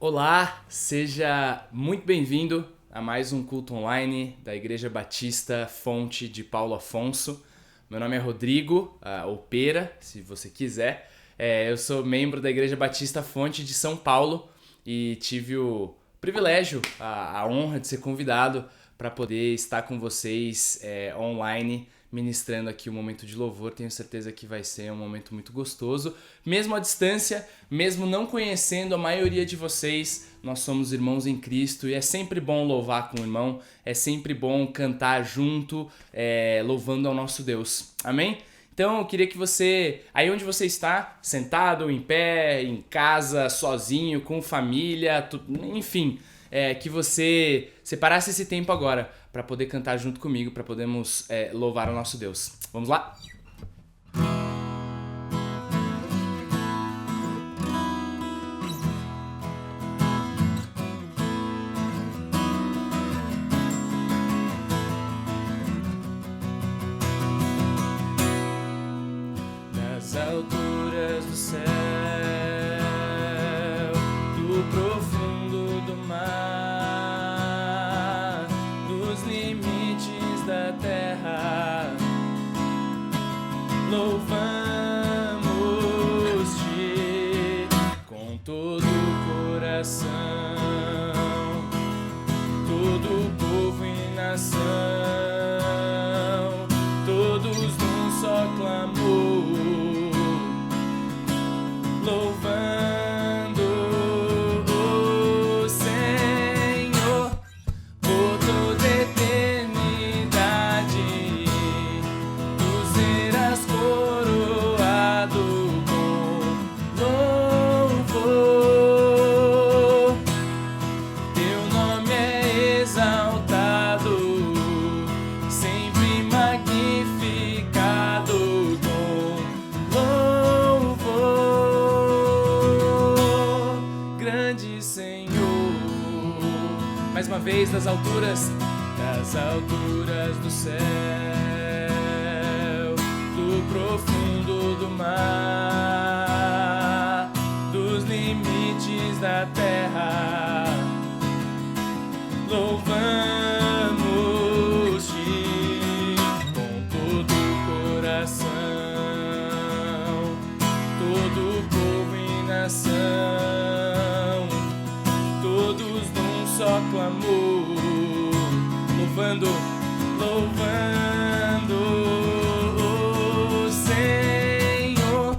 Olá, seja muito bem-vindo a mais um culto online da Igreja Batista Fonte de Paulo Afonso. Meu nome é Rodrigo, ou Pera, se você quiser. Eu sou membro da Igreja Batista Fonte de São Paulo e tive o privilégio, a honra de ser convidado para poder estar com vocês online, ministrando aqui o momento de louvor. Tenho certeza que vai ser um momento muito gostoso. Mesmo à distância, mesmo não conhecendo a maioria de vocês, nós somos irmãos em Cristo e é sempre bom louvar com o irmão, é sempre bom cantar junto, louvando ao nosso Deus. Amém? Então eu queria que você, aí onde você está, sentado, em pé, em casa, sozinho, com família, enfim, que você separasse esse tempo agora para poder cantar junto comigo, para podermos louvar o nosso Deus. Vamos lá? Das alturas do céu, do profundo do mar, dos limites da terra, louvamos-te com todo o coração, todo povo e nação, todos num só clamor, louvando o Senhor por toda a eternidade. Tu serás coroado com louvor. Teu nome é exaltado, sempre magnificado com louvor. Grande Senhor. Mais uma vez, das alturas do céu, do profundo do mar, dos limites da terra, louvamos-te com todo o coração, todo povo e nação, todos num só clamor, louvando o Senhor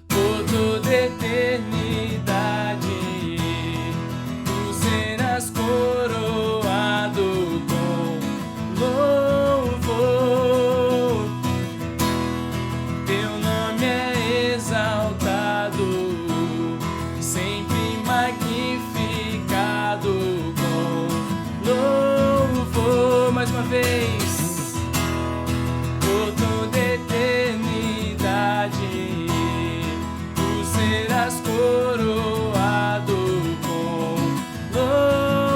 por toda a eternidade. Tu serás coroado com louvor. Teu nome é exaltado, sempre magnificado com louvor. Mais uma vez, por toda a eternidade, tu serás coroado com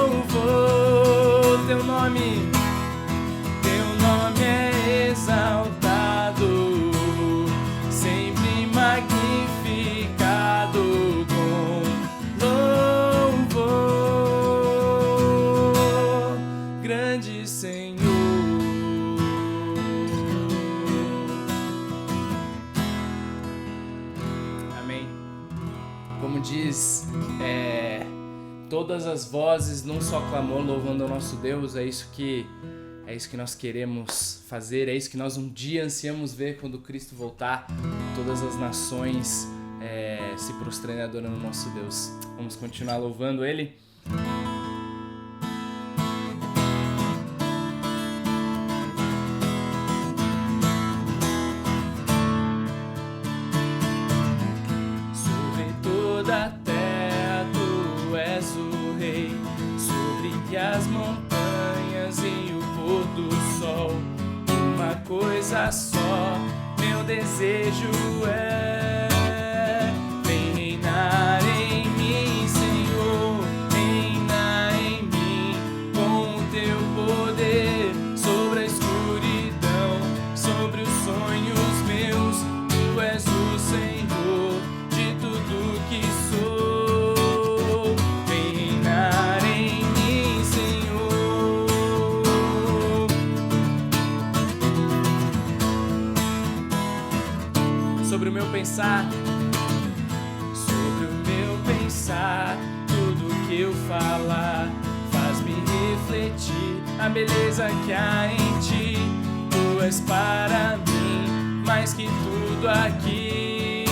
louvor. Teu nome é exaltado, sempre magnificado com louvor. Grande Senhor. Amém. Como diz, todas as vozes num só clamor louvando ao nosso Deus. É isso que nós queremos fazer, é isso que nós um dia ansiamos ver quando Cristo voltar, todas as nações se prostrando e adorando o nosso Deus. Vamos continuar louvando Ele. Sobre toda a terra tu és o Rei, sobre as montanhas e o pôr do sol. Uma coisa só, meu desejo vem reinar em mim, Senhor, reina em mim, com o teu poder. pensar, sobre o meu pensar. Tudo que eu falar faz-me refletir a beleza que há em ti. Tu és para mim mais que tudo aqui.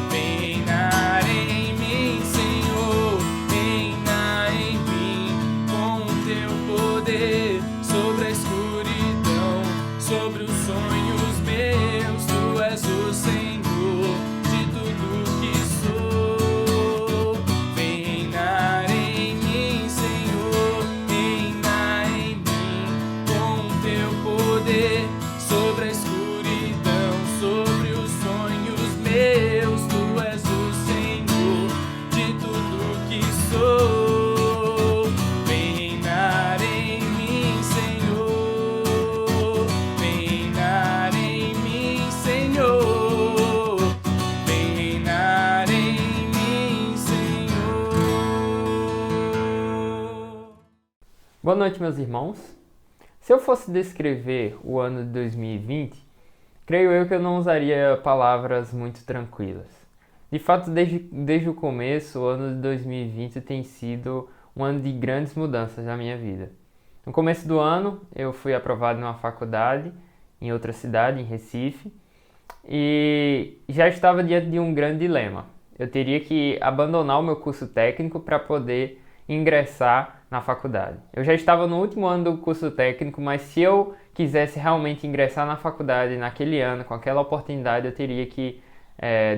Vem reinar em mim, Senhor, reina em mim com o teu poder sobre a escuridão, sobre os sonhos meus. Tu és o Senhor de tudo que sou. Vem reinar em mim, Senhor, reina em mim com o teu poder sobre a escuridão, sobre os sonhos meus. Tu és o Senhor de tudo que sou. Vem reinar em mim, Senhor, vem reinar em mim, Senhor, vem reinar em mim, Senhor. Boa noite, meus irmãos. Se eu fosse descrever o ano de 2020, creio eu que eu não usaria palavras muito tranquilas. De fato, desde o começo, o ano de 2020 tem sido um ano de grandes mudanças na minha vida. No começo do ano, eu fui aprovado numa faculdade em outra cidade, em Recife, e já estava diante de um grande dilema. Eu teria que abandonar o meu curso técnico para poder ingressar na faculdade. Eu já estava no último ano do curso técnico, mas se eu quisesse realmente ingressar na faculdade naquele ano, com aquela oportunidade, eu teria que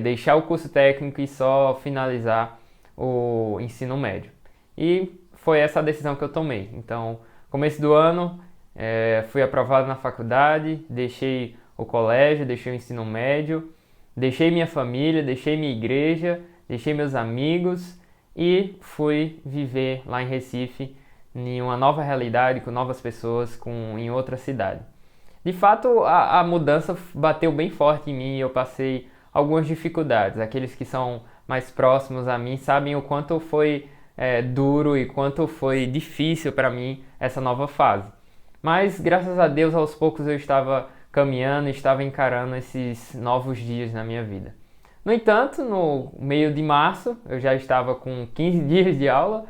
deixar o curso técnico e só finalizar o ensino médio. E foi essa a decisão que eu tomei. Então, começo do ano, fui aprovado na faculdade, deixei o colégio, deixei o ensino médio, deixei minha família, deixei minha igreja, deixei meus amigos e fui viver lá em Recife, em uma nova realidade, com novas pessoas, em outra cidade. De fato, a mudança bateu bem forte em mim e eu passei algumas dificuldades. Aqueles que são mais próximos a mim sabem o quanto foi duro e quanto foi difícil para mim essa nova fase. Mas, graças a Deus, aos poucos eu estava caminhando, estava encarando esses novos dias na minha vida. No entanto, no meio de março, eu já estava com 15 dias de aula,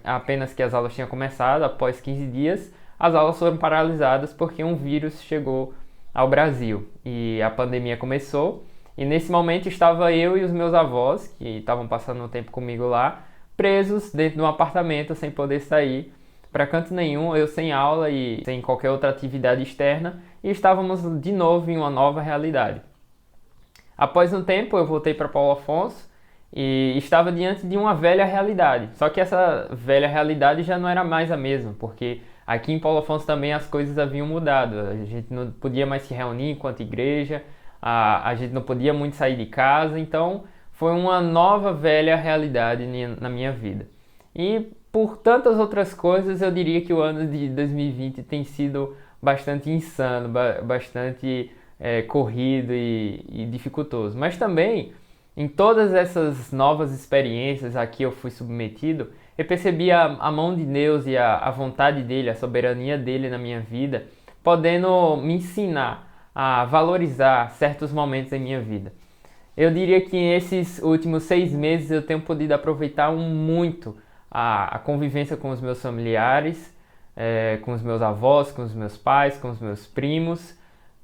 apenas que as aulas tinham começado. Após 15 dias, as aulas foram paralisadas porque um vírus chegou ao Brasil e a pandemia começou. E nesse momento estava eu e os meus avós, que estavam passando um tempo comigo lá, presos dentro de um apartamento sem poder sair para canto nenhum, eu sem aula e sem qualquer outra atividade externa, e estávamos de novo em uma nova realidade. Após um tempo, eu voltei para Paulo Afonso e estava diante de uma velha realidade. Só que essa velha realidade já não era mais a mesma, porque aqui em Paulo Afonso também as coisas haviam mudado. A gente não podia mais se reunir enquanto igreja, a gente não podia muito sair de casa, então foi uma nova velha realidade na minha vida. E por tantas outras coisas, eu diria que o ano de 2020 tem sido bastante insano, bastante corrido e dificultoso. Mas também, em todas essas novas experiências a que eu fui submetido, eu percebi a mão de Deus e a vontade dele, a soberania dele na minha vida, podendo me ensinar a valorizar certos momentos em minha vida. Eu diria que nesses últimos 6 meses eu tenho podido aproveitar muito a convivência com os meus familiares, com os meus avós, com os meus pais, com os meus primos,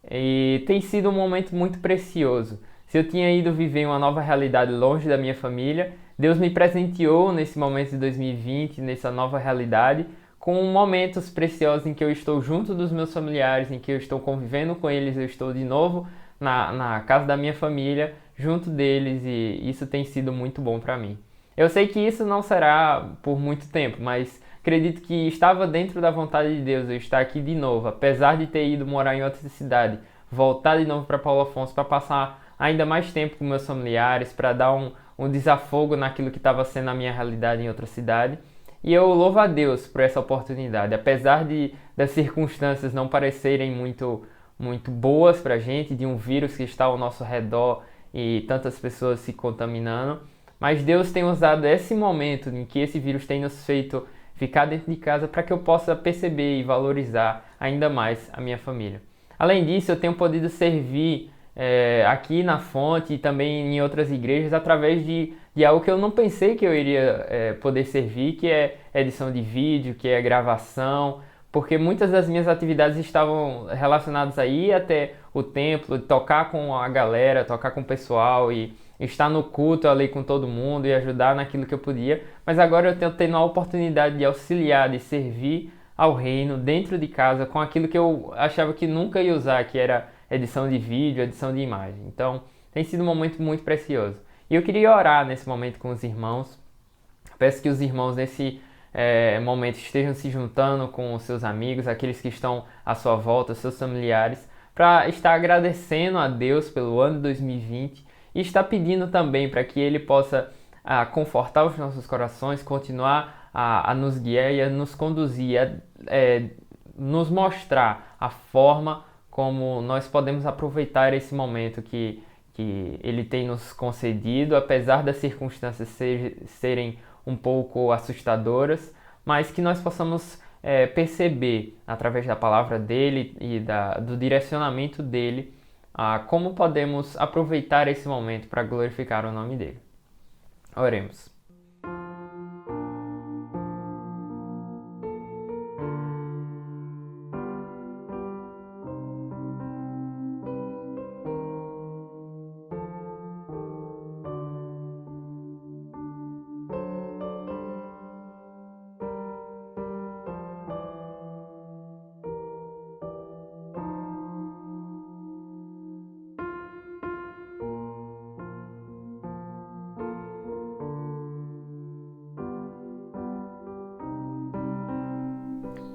e tem sido um momento muito precioso. Se eu tinha ido viver uma nova realidade longe da minha família, Deus me presenteou nesse momento de 2020, nessa nova realidade, com momentos preciosos em que eu estou junto dos meus familiares, em que eu estou convivendo com eles, eu estou de novo na casa da minha família, junto deles, e isso tem sido muito bom para mim. Eu sei que isso não será por muito tempo, mas acredito que estava dentro da vontade de Deus eu estar aqui de novo, apesar de ter ido morar em outra cidade, voltar de novo para Paulo Afonso para passar ainda mais tempo com meus familiares, para dar um desafogo naquilo que estava sendo a minha realidade em outra cidade. E eu louvo a Deus por essa oportunidade, apesar das circunstâncias não parecerem muito boas para a gente, de um vírus que está ao nosso redor e tantas pessoas se contaminando. Mas Deus tem usado esse momento em que esse vírus tem nos feito ficar dentro de casa para que eu possa perceber e valorizar ainda mais a minha família. Além disso, eu tenho podido servir aqui na Fonte e também em outras igrejas através de algo que eu não pensei que eu iria poder servir, que é edição de vídeo, que é gravação, porque muitas das minhas atividades estavam relacionadas aí até o templo, tocar com a galera, tocar com o pessoal e estar no culto ali com todo mundo e ajudar naquilo que eu podia, mas agora eu estou tendo a oportunidade de auxiliar, de servir ao reino dentro de casa com aquilo que eu achava que nunca ia usar, que era edição de vídeo, edição de imagem. Então, tem sido um momento muito precioso. E eu queria orar nesse momento com os irmãos. Peço que os irmãos nesse momento estejam se juntando com os seus amigos, aqueles que estão à sua volta, seus familiares, para estar agradecendo a Deus pelo ano 2020 e estar pedindo também para que Ele possa confortar os nossos corações, continuar a nos guiar e a nos conduzir, nos mostrar a forma como nós podemos aproveitar esse momento que Ele tem nos concedido, apesar das circunstâncias serem um pouco assustadoras, mas que nós possamos perceber, através da palavra dEle e do direcionamento dEle, como podemos aproveitar esse momento para glorificar o nome dEle. Oremos.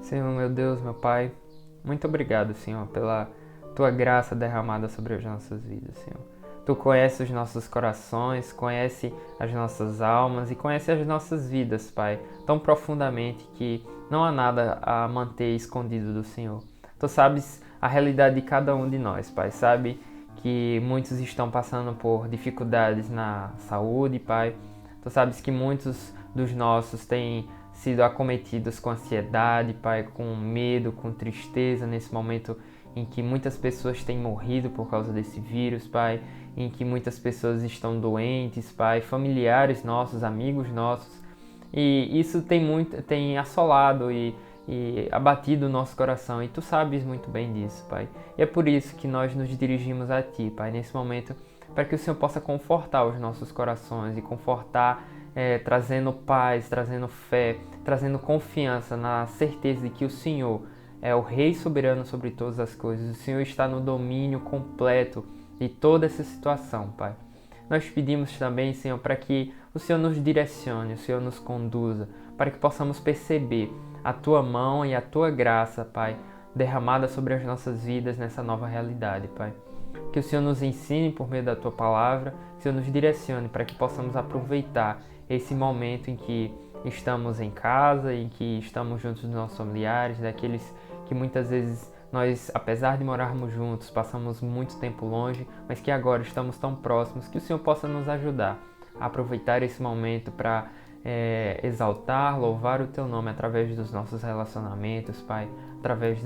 Senhor, meu Deus, meu Pai, muito obrigado, Senhor, pela Tua graça derramada sobre as nossas vidas, Senhor. Tu conheces os nossos corações, conhece as nossas almas e conhece as nossas vidas, Pai, tão profundamente que não há nada a manter escondido do Senhor. Tu sabes a realidade de cada um de nós, Pai, sabe que muitos estão passando por dificuldades na saúde, Pai. Tu sabes que muitos dos nossos têm sido acometidos com ansiedade, Pai, com medo, com tristeza nesse momento em que muitas pessoas têm morrido por causa desse vírus, Pai, em que muitas pessoas estão doentes, Pai, familiares nossos, amigos nossos, e isso tem assolado e abatido o nosso coração, e Tu sabes muito bem disso, Pai, e é por isso que nós nos dirigimos a Ti, Pai, nesse momento, para que o Senhor possa confortar os nossos corações e confortar trazendo paz, trazendo fé, trazendo confiança na certeza de que o Senhor é o Rei soberano sobre todas as coisas. O Senhor está no domínio completo de toda essa situação, Pai. Nós pedimos também, Senhor, para que o Senhor nos direcione, o Senhor nos conduza, para que possamos perceber a Tua mão e a Tua graça, Pai, derramada sobre as nossas vidas nessa nova realidade, Pai. Que o Senhor nos ensine por meio da Tua palavra, que o Senhor nos direcione para que possamos aproveitar esse momento em que estamos em casa, em que estamos juntos dos nossos familiares, daqueles que muitas vezes nós, apesar de morarmos juntos, passamos muito tempo longe, mas que agora estamos tão próximos, que o Senhor possa nos ajudar a aproveitar esse momento para exaltar, louvar o Teu nome através dos nossos relacionamentos, Pai, através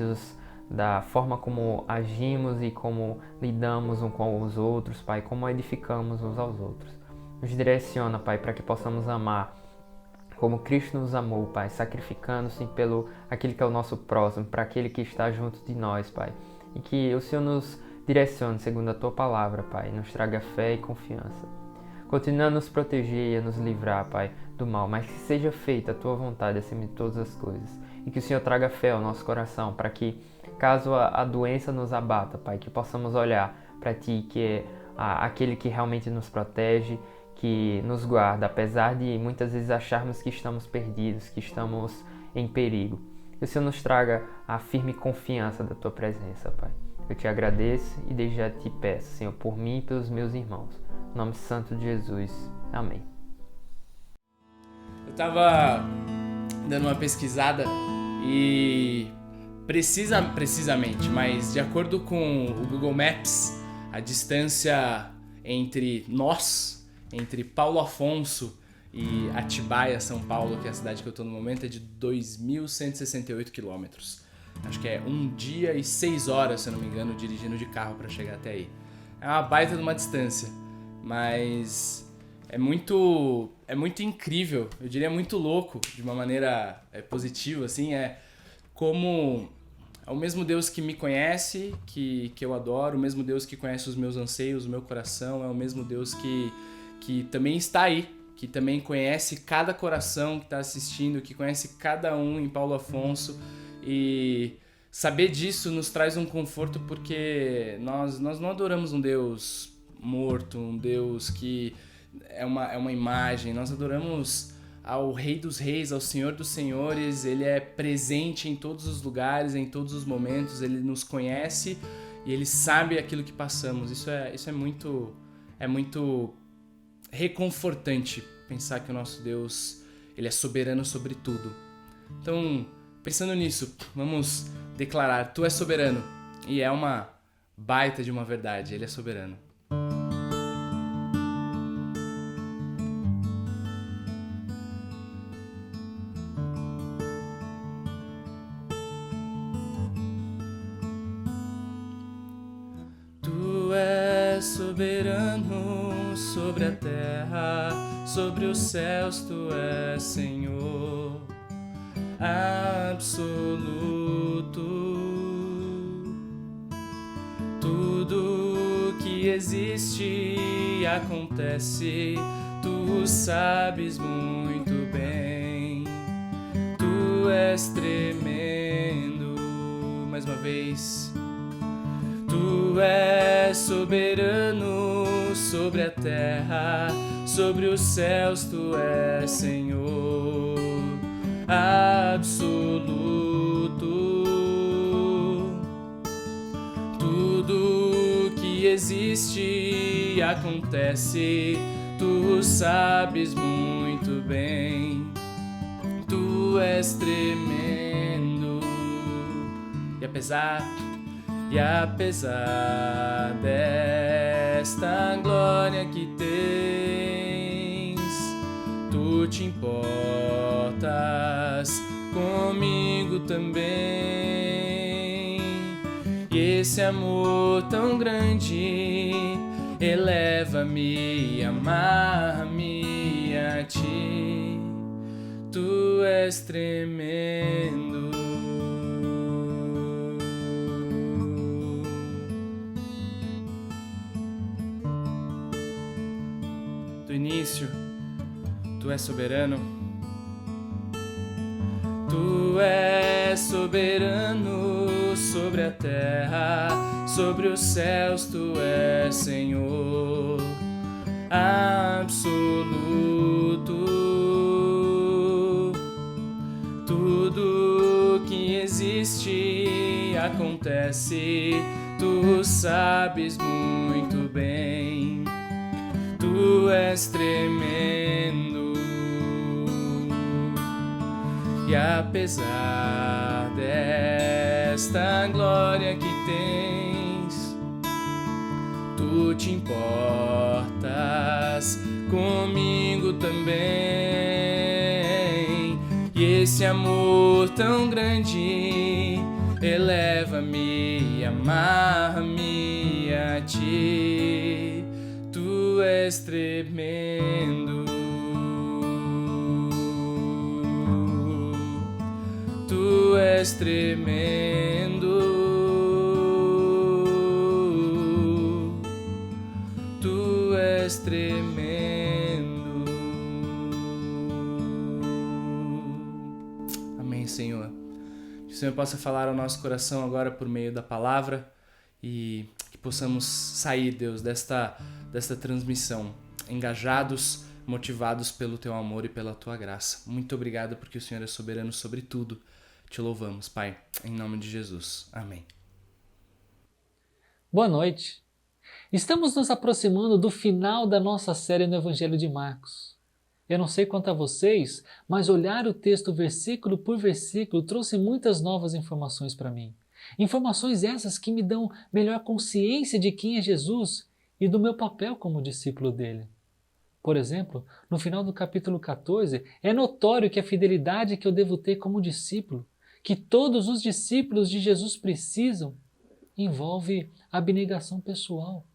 da forma como agimos e como lidamos uns com os outros, Pai, como edificamos uns aos outros. Nos direciona, Pai, para que possamos amar como Cristo nos amou, Pai, sacrificando-se pelo aquele que é o nosso próximo, para aquele que está junto de nós, Pai. E que o Senhor nos direcione segundo a Tua palavra, Pai, nos traga fé e confiança. Continua a nos proteger e a nos livrar, Pai, do mal, mas que seja feita a Tua vontade acima de todas as coisas. E que o Senhor traga fé ao nosso coração, para que, caso a doença nos abata, Pai, que possamos olhar para Ti, que é aquele que realmente nos protege, que nos guarda, apesar de muitas vezes acharmos que estamos perdidos, que estamos em perigo. Que o Senhor nos traga a firme confiança da Tua presença, Pai. Eu Te agradeço e desde já Te peço, Senhor, por mim e pelos meus irmãos. Em nome santo de Jesus. Amém. Eu estava dando uma pesquisada e precisamente, mas de acordo com o Google Maps, a distância entre Paulo Afonso e Atibaia, São Paulo, que é a cidade que eu estou no momento, é de 2.168 quilômetros. Acho que é 1 dia e 6 horas, se eu não me engano, dirigindo de carro para chegar até aí. é uma baita de uma distância, mas é muito incrível, eu diria muito louco, de uma maneira positiva, assim, como é o mesmo Deus que me conhece, que eu adoro, o mesmo Deus que conhece os meus anseios, o meu coração, é o mesmo Deus que também está aí, que também conhece cada coração que está assistindo, que conhece cada um em Paulo Afonso, e saber disso nos traz um conforto, porque nós não adoramos um Deus morto, um Deus que é uma imagem, nós adoramos ao Rei dos Reis, ao Senhor dos Senhores. Ele é presente em todos os lugares, em todos os momentos, ele nos conhece e ele sabe aquilo que passamos. Isso é muito reconfortante pensar que o nosso Deus, ele é soberano sobre tudo. Então, pensando nisso, vamos declarar: Tu és soberano. E é uma baita de uma verdade, ele é soberano. Tu és soberano sobre a terra, sobre os céus, tu és Senhor absoluto. Tudo que existe e acontece, tu sabes muito bem. Tu és tremendo. Mais uma vez. Tu és soberano sobre a terra, sobre os céus, tu és Senhor absoluto. Tudo que existe e acontece, tu sabes muito bem. Tu és tremendo. E apesar desta glória que tens, tu te importas comigo também. E esse amor tão grande eleva-me, amar-me a ti. Tu és tremendo. Do início, tu és soberano. Tu és soberano sobre a terra, sobre os céus, tu és Senhor absoluto. Tudo que existe e acontece, tu sabes muito bem. Tu és tremendo. E apesar desta glória que tens, tu te importas comigo também. E esse amor tão grande eleva-me, amar-me a ti. Tu és tremendo. Tu és tremendo. Tu és tremendo. Amém, Senhor. Que o Senhor possa falar ao nosso coração agora por meio da palavra e que possamos sair, Deus, desta transmissão, engajados, motivados pelo Teu amor e pela Tua graça. Muito obrigado porque o Senhor é soberano sobre tudo. Te louvamos, Pai, em nome de Jesus. Amém. Boa noite. Estamos nos aproximando do final da nossa série no Evangelho de Marcos. Eu não sei quanto a vocês, mas olhar o texto versículo por versículo trouxe muitas novas informações para mim. Informações essas que me dão melhor consciência de quem é Jesus e do meu papel como discípulo dele. Por exemplo, no final do capítulo 14, é notório que a fidelidade que eu devo ter como discípulo, que todos os discípulos de Jesus precisam, envolve abnegação pessoal.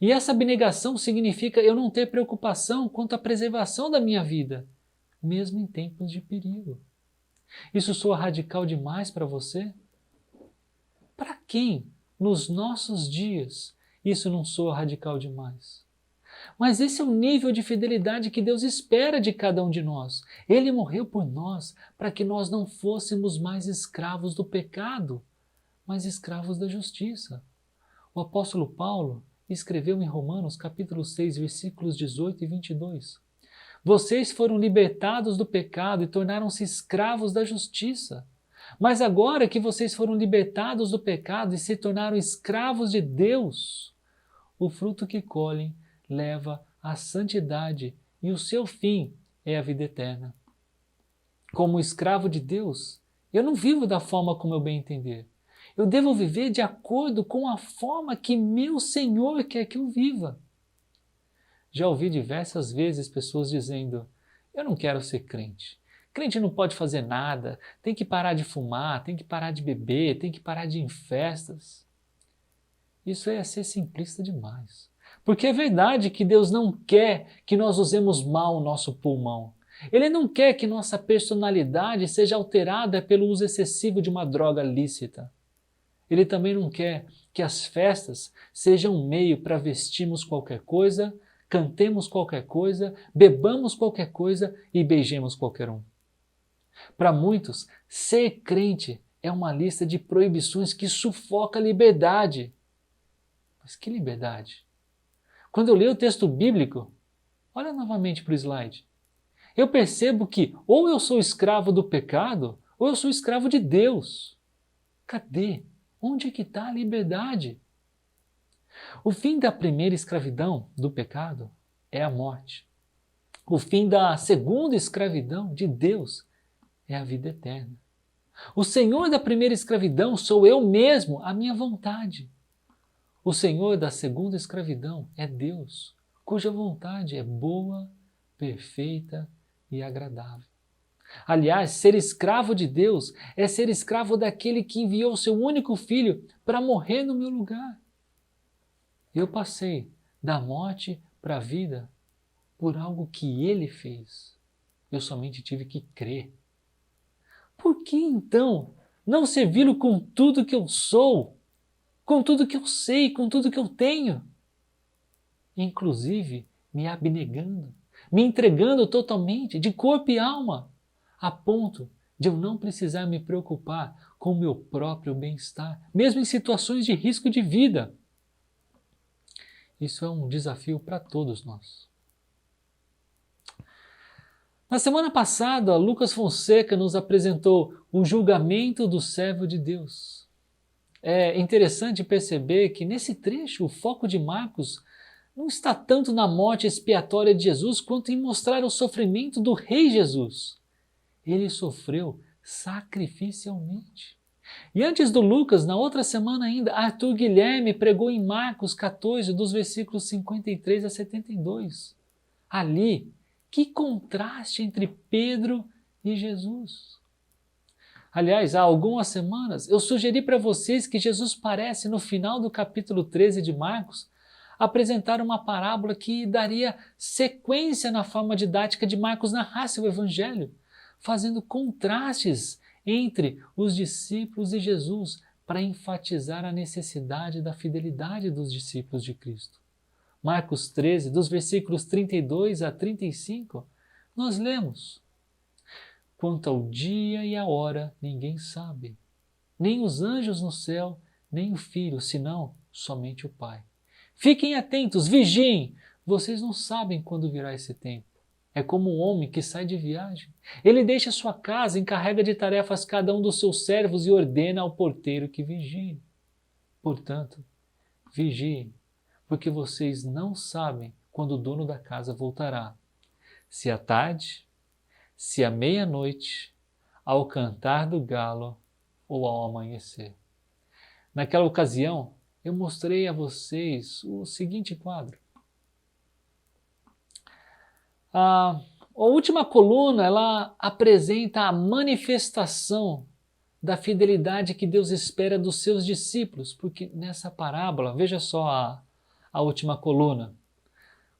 E essa abnegação significa eu não ter preocupação quanto à preservação da minha vida, mesmo em tempos de perigo. Isso soa radical demais para você? Para quem, nos nossos dias, isso não soa radical demais? Mas esse é o nível de fidelidade que Deus espera de cada um de nós. Ele morreu por nós para que nós não fôssemos mais escravos do pecado, mas escravos da justiça. O apóstolo Paulo escreveu em Romanos capítulo 6, versículos 18 e 22. Vocês foram libertados do pecado e tornaram-se escravos da justiça. Mas agora que vocês foram libertados do pecado e se tornaram escravos de Deus, o fruto que colhem leva à santidade e o seu fim é a vida eterna. Como escravo de Deus, eu não vivo da forma como eu bem entender. Eu devo viver de acordo com a forma que meu Senhor quer que eu viva. Já ouvi diversas vezes pessoas dizendo: eu não quero ser crente. Crente não pode fazer nada, tem que parar de fumar, tem que parar de beber, tem que parar de ir em festas. Isso é ser simplista demais. Porque é verdade que Deus não quer que nós usemos mal o nosso pulmão. Ele não quer que nossa personalidade seja alterada pelo uso excessivo de uma droga lícita. Ele também não quer que as festas sejam um meio para vestirmos qualquer coisa, cantemos qualquer coisa, bebamos qualquer coisa e beijemos qualquer um. Para muitos, ser crente é uma lista de proibições que sufoca a liberdade. Mas que liberdade? Quando eu leio o texto bíblico, olha novamente para o slide, eu percebo que ou eu sou escravo do pecado, ou eu sou escravo de Deus. Cadê? Onde é que está a liberdade? O fim da primeira escravidão do pecado é a morte. O fim da segunda escravidão de Deus é a vida eterna. O Senhor da primeira escravidão sou eu mesmo, a minha vontade. O Senhor da segunda escravidão é Deus, cuja vontade é boa, perfeita e agradável. Aliás, ser escravo de Deus é ser escravo daquele que enviou seu único filho para morrer no meu lugar. Eu passei da morte para a vida por algo que ele fez. Eu somente tive que crer. Por que então não servi-lo com tudo que eu sou, com tudo que eu sei, com tudo que eu tenho? Inclusive me abnegando, me entregando totalmente, de corpo e alma, a ponto de eu não precisar me preocupar com o meu próprio bem-estar, mesmo em situações de risco de vida. Isso é um desafio para todos nós. Na semana passada, Lucas Fonseca nos apresentou o julgamento do servo de Deus. É interessante perceber que nesse trecho o foco de Marcos não está tanto na morte expiatória de Jesus quanto em mostrar o sofrimento do Rei Jesus. Ele sofreu sacrificialmente. E antes do Lucas, na outra semana ainda, Arthur Guilherme pregou em Marcos 14, dos versículos 53 a 72. Ali, que contraste entre Pedro e Jesus. Aliás, há algumas semanas eu sugeri para vocês que Jesus parece, no final do capítulo 13 de Marcos, apresentar uma parábola que daria sequência na forma didática de Marcos narrar seu evangelho, fazendo contrastes entre os discípulos e Jesus para enfatizar a necessidade da fidelidade dos discípulos de Cristo. Marcos 13, dos versículos 32 a 35, nós lemos: quanto ao dia e a hora, ninguém sabe, nem os anjos no céu, nem o Filho, senão somente o Pai. Fiquem atentos, vigiem, vocês não sabem quando virá esse tempo. É como um homem que sai de viagem. Ele deixa sua casa, encarrega de tarefas cada um dos seus servos e ordena ao porteiro que vigie. Portanto, vigiem, porque vocês não sabem quando o dono da casa voltará. Se à tarde, se à meia-noite, ao cantar do galo ou ao amanhecer. Naquela ocasião, eu mostrei a vocês o seguinte quadro. A última coluna, ela apresenta a manifestação da fidelidade que Deus espera dos seus discípulos, porque nessa parábola, veja só a a última coluna.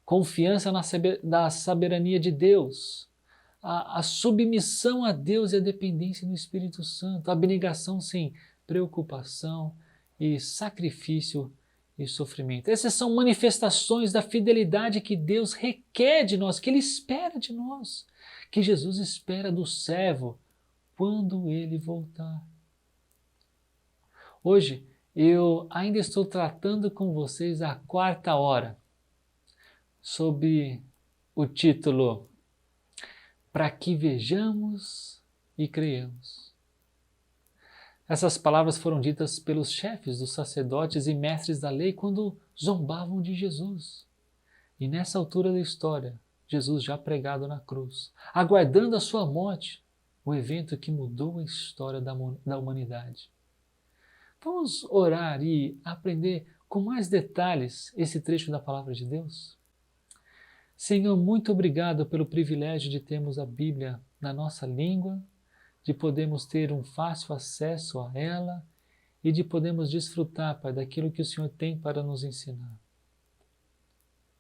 Confiança na soberania de Deus, a submissão a Deus e a dependência do Espírito Santo, a abnegação sem preocupação e sacrifício e sofrimento. Essas são manifestações da fidelidade que Deus requer de nós, que Ele espera de nós, que Jesus espera do servo quando Ele voltar. Hoje, eu ainda estou tratando com vocês a quarta hora, sob o título Para que vejamos e creiamos. Essas palavras foram ditas pelos chefes dos sacerdotes e mestres da lei quando zombavam de Jesus. E nessa altura da história, Jesus já pregado na cruz, aguardando a sua morte, o evento que mudou a história da humanidade. Vamos orar e aprender com mais detalhes esse trecho da palavra de Deus? Senhor, muito obrigado pelo privilégio de termos a Bíblia na nossa língua, de podermos ter um fácil acesso a ela e de podermos desfrutar, Pai, daquilo que o Senhor tem para nos ensinar.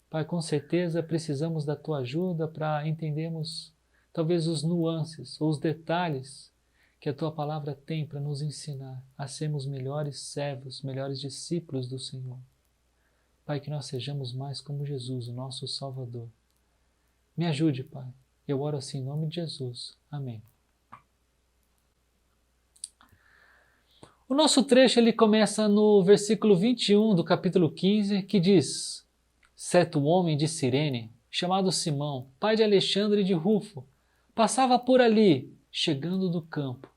Pai, com certeza precisamos da Tua ajuda para entendermos talvez os nuances ou os detalhes que a Tua palavra tem para nos ensinar a sermos melhores servos, melhores discípulos do Senhor. Pai, que nós sejamos mais como Jesus, o nosso Salvador. Me ajude, Pai. Eu oro assim em nome de Jesus. Amém. O nosso trecho ele começa no versículo 21 do capítulo 15, que diz: certo homem de Cirene, chamado Simão, pai de Alexandre e de Rufo, passava por ali, chegando do campo.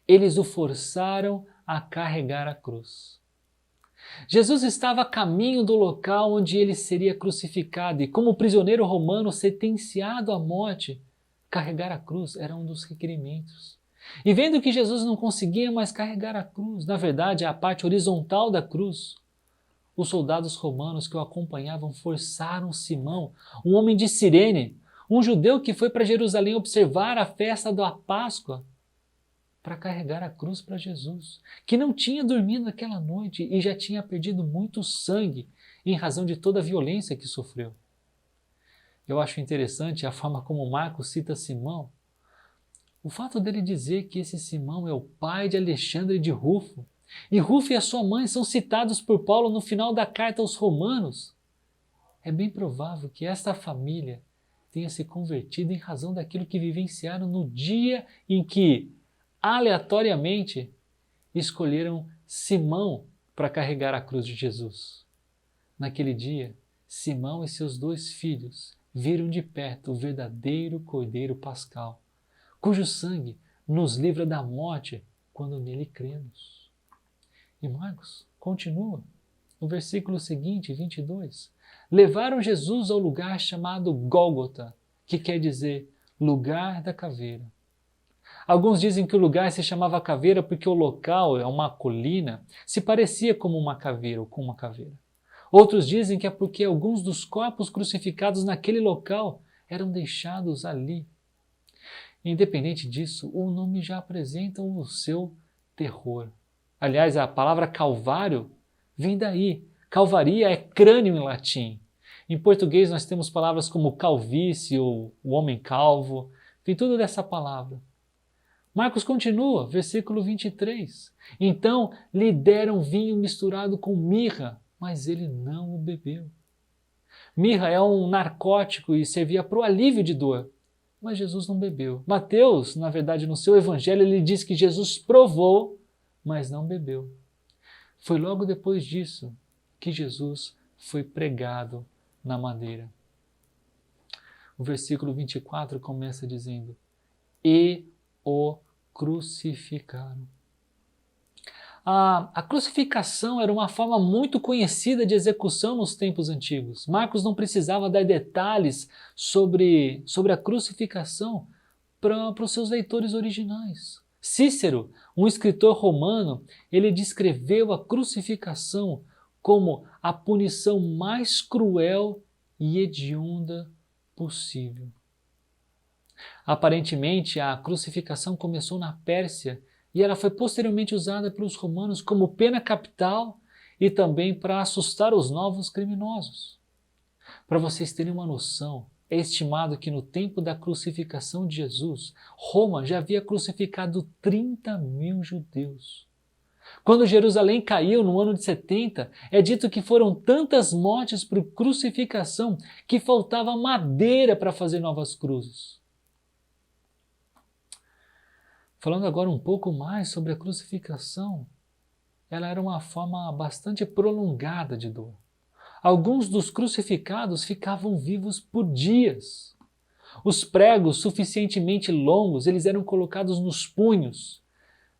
Eles o forçaram a carregar a cruz. Jesus estava a caminho do local onde ele seria crucificado e, como prisioneiro romano sentenciado à morte, carregar a cruz era um dos requerimentos. E vendo que Jesus não conseguia mais carregar a cruz, na verdade a parte horizontal da cruz, os soldados romanos que o acompanhavam forçaram Simão, um homem de Cirene, um judeu que foi para Jerusalém observar a festa da Páscoa, para carregar a cruz para Jesus, que não tinha dormido aquela noite e já tinha perdido muito sangue em razão de toda a violência que sofreu. Eu acho interessante a forma como Marcos cita Simão. O fato dele dizer que esse Simão é o pai de Alexandre e de Rufo, e Rufo e a sua mãe são citados por Paulo no final da carta aos Romanos, é bem provável que esta família tenha se convertido em razão daquilo que vivenciaram no dia em que, aleatoriamente, escolheram Simão para carregar a cruz de Jesus. Naquele dia, Simão e seus 2 filhos viram de perto o verdadeiro Cordeiro Pascal, cujo sangue nos livra da morte quando nele cremos. E Marcos continua, no versículo seguinte, 22. Levaram Jesus ao lugar chamado Gólgota, que quer dizer lugar da caveira. Alguns dizem que o lugar se chamava caveira porque o local, é uma colina, se parecia como uma caveira ou com uma caveira. Outros dizem que é porque alguns dos corpos crucificados naquele local eram deixados ali. Independente disso, o nome já apresenta o seu terror. Aliás, a palavra calvário vem daí. Calvaria é crânio em latim. Em português nós temos palavras como calvície ou o homem calvo. Vem tudo dessa palavra. Marcos continua, versículo 23. Então lhe deram vinho misturado com mirra, mas ele não o bebeu. Mirra é um narcótico e servia para o alívio de dor, mas Jesus não bebeu. Mateus, na verdade, no seu evangelho, ele diz que Jesus provou, mas não bebeu. Foi logo depois disso que Jesus foi pregado na madeira. O versículo 24 começa dizendo: e o crucificaram. A crucificação era uma forma muito conhecida de execução nos tempos antigos. Marcos não precisava dar detalhes sobre a crucificação para os seus leitores originais. Cícero, um escritor romano, ele descreveu a crucificação como a punição mais cruel e hedionda possível. Aparentemente, a crucificação começou na Pérsia e ela foi posteriormente usada pelos romanos como pena capital e também para assustar os novos criminosos. Para vocês terem uma noção, é estimado que no tempo da crucificação de Jesus, Roma já havia crucificado 30.000 judeus. Quando Jerusalém caiu no ano de 70, é dito que foram tantas mortes por crucificação que faltava madeira para fazer novas cruzes. Falando agora um pouco mais sobre a crucificação, ela era uma forma bastante prolongada de dor. Alguns dos crucificados ficavam vivos por dias. Os pregos suficientemente longos, eles eram colocados nos punhos,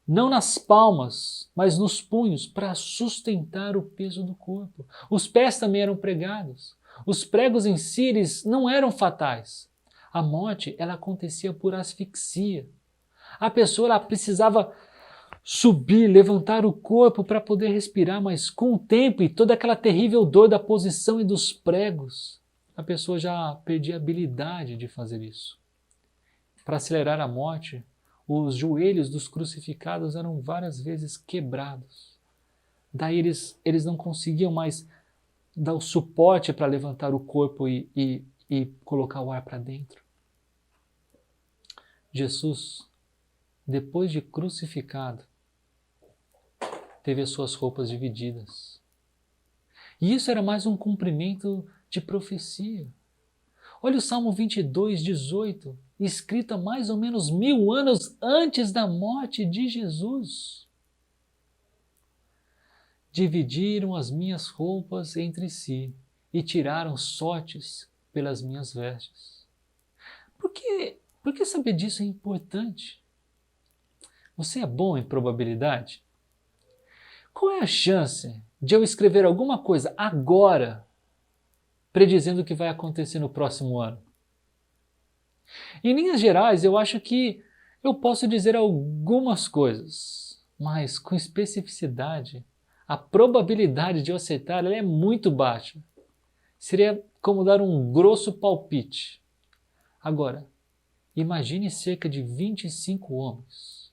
não nas palmas, mas nos punhos, para sustentar o peso do corpo. Os pés também eram pregados. Os pregos em si, eles não eram fatais. A morte, ela acontecia por asfixia. A pessoa ela precisava subir, levantar o corpo para poder respirar, mas com o tempo e toda aquela terrível dor da posição e dos pregos, a pessoa já perdia a habilidade de fazer isso. Para acelerar a morte, os joelhos dos crucificados eram várias vezes quebrados. Daí eles não conseguiam mais dar o suporte para levantar o corpo e colocar o ar para dentro. Jesus, depois de crucificado, teve as suas roupas divididas. E isso era mais um cumprimento de profecia. Olha o Salmo 22, 18, escrito há mais ou menos 1000 anos antes da morte de Jesus. Dividiram as minhas roupas entre si e tiraram sortes pelas minhas vestes. Por que saber disso é importante? Você é bom em probabilidade? Qual é a chance de eu escrever alguma coisa agora, predizendo o que vai acontecer no próximo ano? Em linhas gerais, eu acho que eu posso dizer algumas coisas, mas com especificidade, a probabilidade de eu acertar ela é muito baixa. Seria como dar um grosso palpite. Agora, imagine cerca de 25 homens,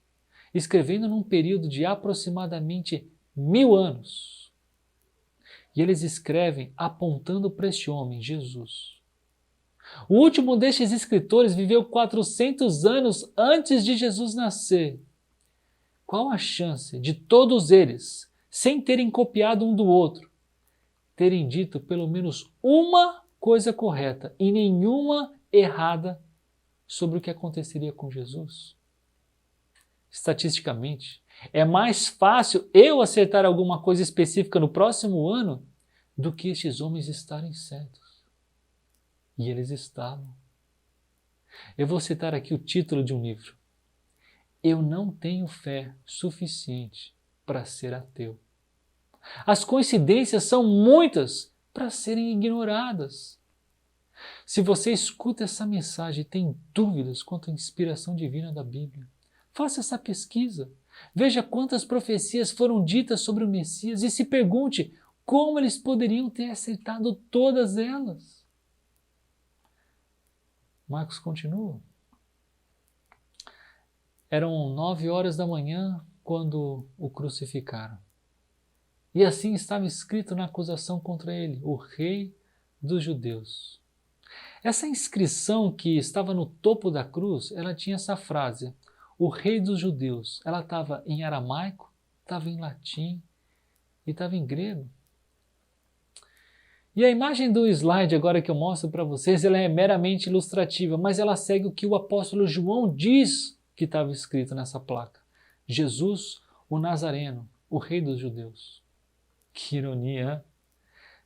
escrevendo num período de aproximadamente 1000 anos. E eles escrevem apontando para este homem, Jesus. O último destes escritores viveu 400 anos antes de Jesus nascer. Qual a chance de todos eles, sem terem copiado um do outro, terem dito pelo menos uma coisa correta e nenhuma errada sobre o que aconteceria com Jesus? Estatisticamente, é mais fácil eu acertar alguma coisa específica no próximo ano do que estes homens estarem certos. E eles estavam. Eu vou citar aqui o título de um livro. Eu não tenho fé suficiente para ser ateu. As coincidências são muitas para serem ignoradas. Se você escuta essa mensagem e tem dúvidas quanto à inspiração divina da Bíblia, faça essa pesquisa. Veja quantas profecias foram ditas sobre o Messias e se pergunte como eles poderiam ter acertado todas elas. Marcos continua. Eram 9 horas da manhã quando o crucificaram. E assim estava escrito na acusação contra ele, o Rei dos Judeus. Essa inscrição que estava no topo da cruz, ela tinha essa frase, o Rei dos Judeus. Ela estava em aramaico, estava em latim e estava em grego. E a imagem do slide agora que eu mostro para vocês, ela é meramente ilustrativa, mas ela segue o que o apóstolo João diz que estava escrito nessa placa. Jesus, o Nazareno, o Rei dos Judeus. Que ironia, hein?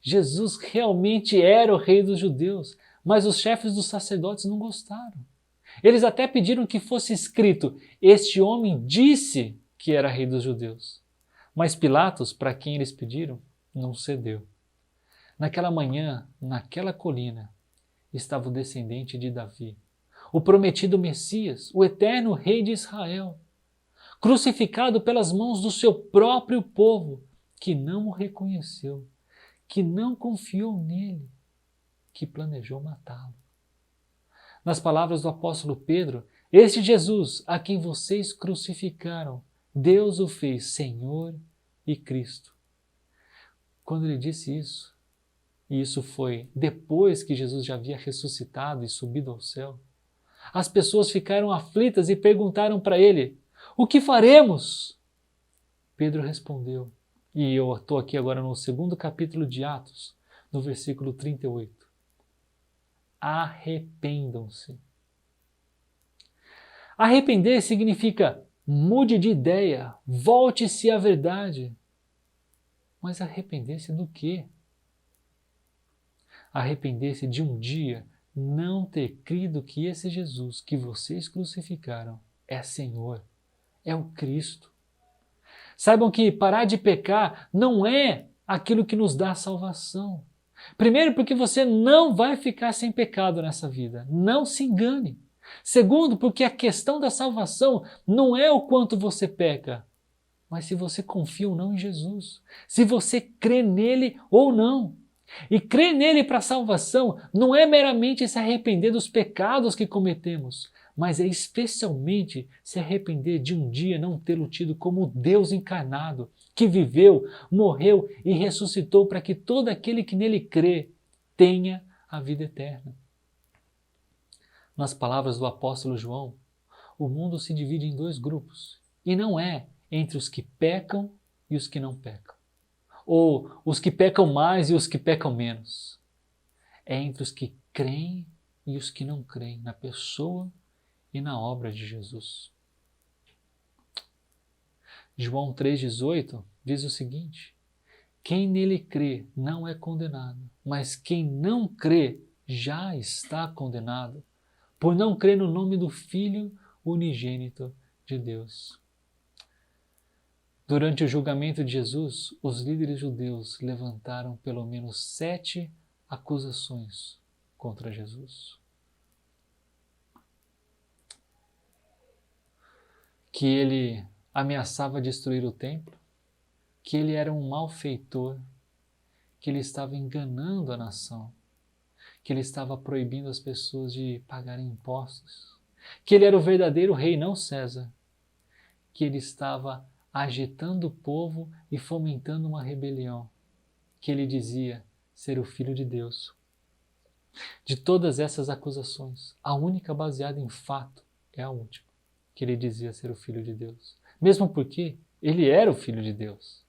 Jesus realmente era o Rei dos Judeus, mas os chefes dos sacerdotes não gostaram. Eles até pediram que fosse escrito, este homem disse que era Rei dos Judeus. Mas Pilatos, para quem eles pediram, não cedeu. Naquela manhã, naquela colina, estava o descendente de Davi, o prometido Messias, o eterno Rei de Israel, crucificado pelas mãos do seu próprio povo, que não o reconheceu, que não confiou nele, que planejou matá-lo. Nas palavras do apóstolo Pedro, este Jesus, a quem vocês crucificaram, Deus o fez Senhor e Cristo. quando ele disse isso, e isso foi depois que Jesus já havia ressuscitado e subido ao céu, as pessoas ficaram aflitas e perguntaram para ele: o que faremos? Pedro respondeu, e eu estou aqui agora no 2º capítulo de Atos, no versículo 38. Arrependam-se. Arrepender significa mude de ideia, volte-se à verdade. Mas arrepender-se do quê? Arrepender-se de um dia não ter crido que esse Jesus que vocês crucificaram é Senhor, é o Cristo. Saibam que parar de pecar não é aquilo que nos dá salvação. Primeiro, porque você não vai ficar sem pecado nessa vida. Não se engane. Segundo, porque a questão da salvação não é o quanto você peca, mas se você confia ou não em Jesus. Se você crê nele ou não. E crer nele para a salvação não é meramente se arrepender dos pecados que cometemos, mas é especialmente se arrepender de um dia não tê-lo tido como Deus encarnado, que viveu, morreu e ressuscitou para que todo aquele que nele crê tenha a vida eterna. Nas palavras do apóstolo João, o mundo se divide em 2 grupos, e não é entre os que pecam e os que não pecam, ou os que pecam mais e os que pecam menos. É entre os que creem e os que não creem na pessoa e na obra de Jesus. João 3,18 diz o seguinte: quem nele crê não é condenado, mas quem não crê já está condenado, por não crer no nome do Filho unigênito de Deus. Durante o julgamento de Jesus, os líderes judeus levantaram pelo menos 7 acusações contra Jesus. Que ele ameaçava destruir o templo, que ele era um malfeitor, que ele estava enganando a nação, que ele estava proibindo as pessoas de pagarem impostos, que ele era o verdadeiro rei, não César, que ele estava agitando o povo e fomentando uma rebelião, que ele dizia ser o Filho de Deus. De todas essas acusações, a única baseada em fato é a última, que ele dizia ser o Filho de Deus. Mesmo porque ele era o Filho de Deus.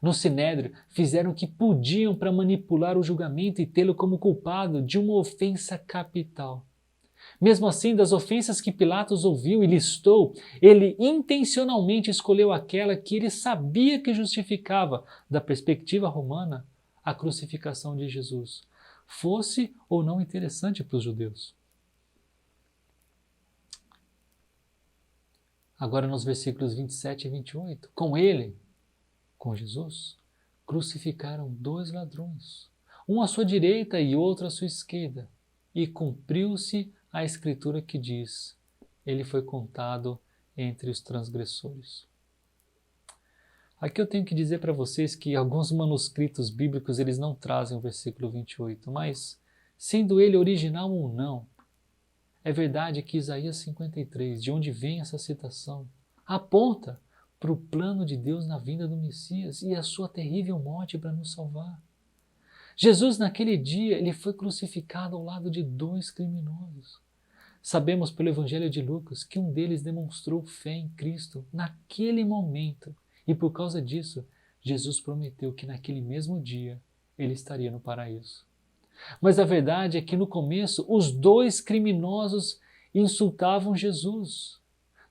No Sinédrio, fizeram o que podiam para manipular o julgamento e tê-lo como culpado de uma ofensa capital. Mesmo assim, das ofensas que Pilatos ouviu e listou, ele intencionalmente escolheu aquela que ele sabia que justificava, da perspectiva romana, a crucificação de Jesus, fosse ou não interessante para os judeus. Agora nos versículos 27 e 28, com ele, com Jesus, crucificaram 2 ladrões, um à sua direita e outro à sua esquerda, e cumpriu-se a escritura que diz: ele foi contado entre os transgressores. Aqui eu tenho que dizer para vocês que alguns manuscritos bíblicos eles não trazem o versículo 28, mas sendo ele original ou não, é verdade que Isaías 53, de onde vem essa citação, aponta para o plano de Deus na vinda do Messias e a sua terrível morte para nos salvar. Jesus, naquele dia, ele foi crucificado ao lado de 2 criminosos. Sabemos pelo Evangelho de Lucas que um deles demonstrou fé em Cristo naquele momento e por causa disso, Jesus prometeu que naquele mesmo dia ele estaria no paraíso. Mas a verdade é que no começo os 2 criminosos insultavam Jesus.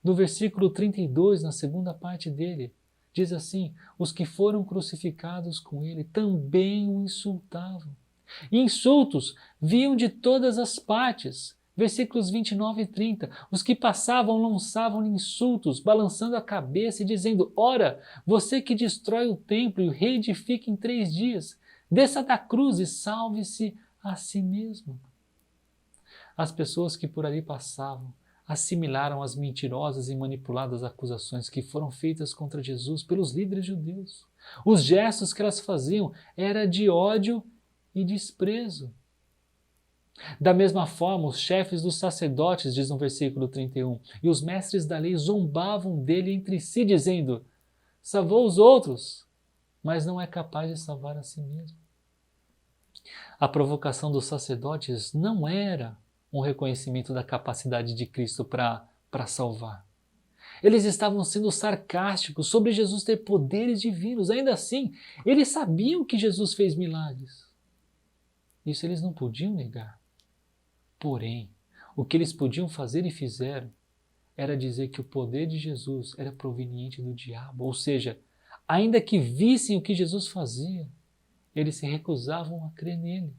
No versículo 32, na segunda parte dele, diz assim: os que foram crucificados com ele também o insultavam. E insultos vinham de todas as partes. Versículos 29 e 30. Os que passavam lançavam insultos, balançando a cabeça e dizendo: ora, você que destrói o templo e o reedifica em 3 dias, desça da cruz e salve-se a si mesmo. As pessoas que por ali passavam assimilaram as mentirosas e manipuladas acusações que foram feitas contra Jesus pelos líderes judeus. Os gestos que elas faziam eram de ódio e desprezo. Da mesma forma, os chefes dos sacerdotes, diz no versículo 31, e os mestres da lei zombavam dele entre si, dizendo: salvou os outros, mas não é capaz de salvar a si mesmo. A provocação dos sacerdotes não era um reconhecimento da capacidade de Cristo para salvar. Eles estavam sendo sarcásticos sobre Jesus ter poderes divinos. Ainda assim, eles sabiam que Jesus fez milagres. Isso eles não podiam negar. Porém, o que eles podiam fazer e fizeram era dizer que o poder de Jesus era proveniente do diabo. Ou seja, ainda que vissem o que Jesus fazia, eles se recusavam a crer nele.